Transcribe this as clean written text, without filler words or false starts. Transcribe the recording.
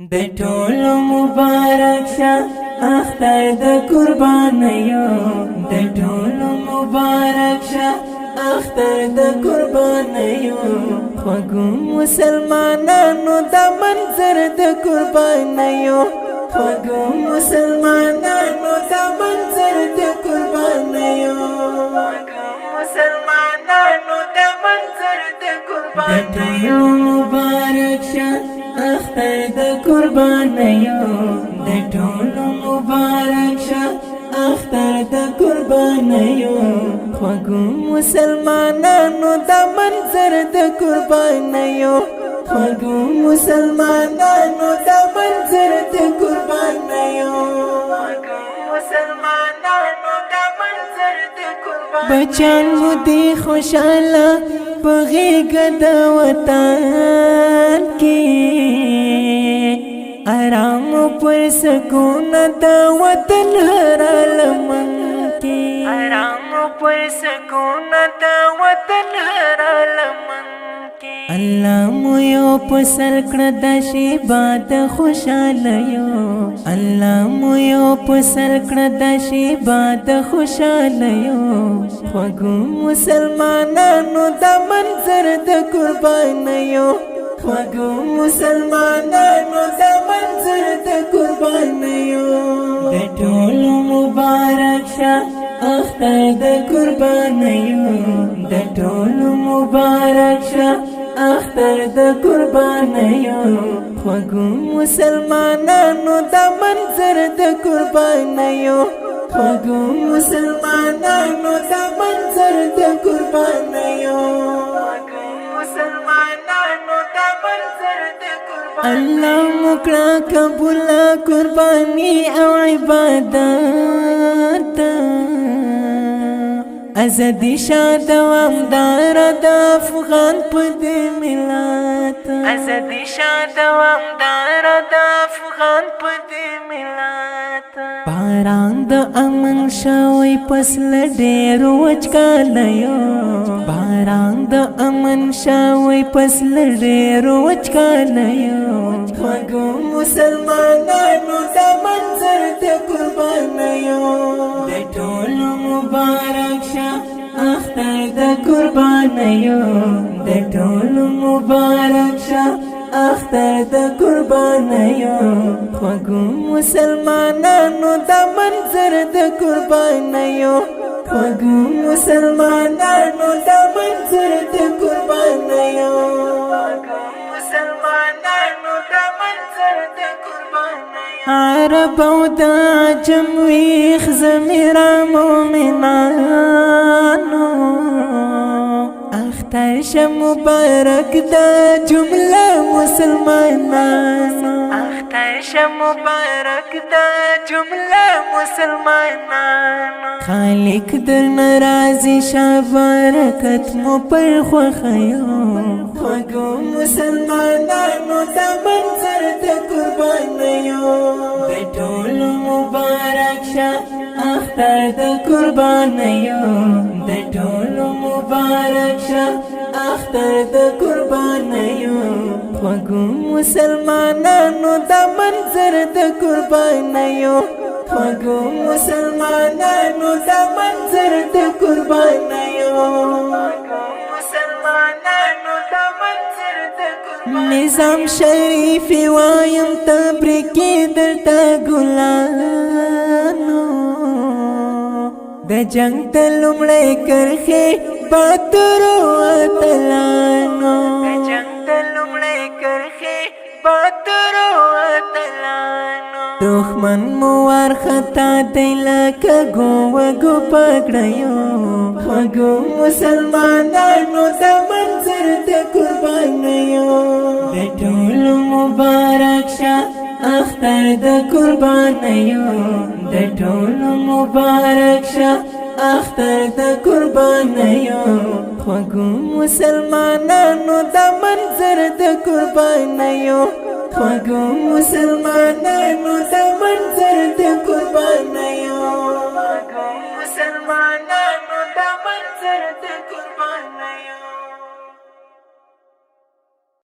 د ټولو مبارک شه اختر د قربانیو د ټولو مبارک شه اختر د قربانیو خوږو مسلمانانو د منظر د قربانیو خوږو مسلمانانو د منظر د قربانیو خوږو مسلمانانو د منظر د قربانیو مبارک شه اختر د قربانیو د ټولو مبارک شه اختر د قربانیو خوږو مسلمانانو د منظر د قربانیو خوږو مسلمانانو د منظر د قربانیو خوږو مسلمانانو د منظر د قربانیو بچان مو دی خوشاله بغیګه د وطن کې آرام پر سکون د وطن هر لمن کې آرام پر سکون د وطن هر لمن کې الله مو یو په سر کړه د شیبا د خوشاله یو الله مو یو په سر کړه د شیبا د خوشاله یو خوږو مسلمانانو د منظر د قربانیو خوږو مسلمانانو د منظر د قربانیو د ټولو مبارک شه اختر د قربانیو د ټولو مبارک شه اختر د قربانیو خوږو مسلمانانو د منظر د قربانیو خوږو مسلمانانو د منظر د قربانیو خوږو مسلمانانو د منظر د قربانیو الله مکړه قبول قربانی او عبادت ازدی شاد و امدار د افغان په دې ملت ازدی شاد و امدار د افغان په دې ملت باران د امن شوی پسل ډېر وچکالیو باران د امن شوی پسل ډېر وچکالیو خوږو مسلمانانو د منظر د قربانیو د ټولو مبارک شه اختر د قربانیو د ټولو مبارک شه اختر د قربانیو خوږو مسلمانانو د منظر د قربانیو خوږو مسلمانانو د منظر د قربانیو خوږو مسلمانانو د منظر د قربانیو عرب او د عجم ویښ ضمیره مومنانو اختر شه مبارک د جمله مسلمانانو اختر شه مبارک د جمله مسلمانانو خالق در ناراضي شه برکت مو پر خوښیو خوږو مسلمانانو د منظر د قربانیو د ټولو مبارک شه اختر د قربانیو د ټولو مبارک شه اختر د قربانیو خوږو مسلمانانو د منظر د قربانیو خوږو مسلمانانو د منظر د قربانیو خوږو مسلمانانو د منظر د قربانیو نظام شریف وایم تبریکی درته ګلانو د جنگ ته لومړی کرښې باترو اتلانو د جنگ ته لومړی کرښې باترو اتلانو دښمن مو وارخطا دی لکه ګووږو پګړیو خوږو مسلمانانو د منظر د قربانیو د ټولو مبارک شه اختر د قربانیو د ټولو مبارک شه اختر د قربانیو خوږو مسلمانانو د منظر د قربانیو خوږو مسلمانانو د منظر د قربانیو خوږو مسلمانانو د منظر د قربانیو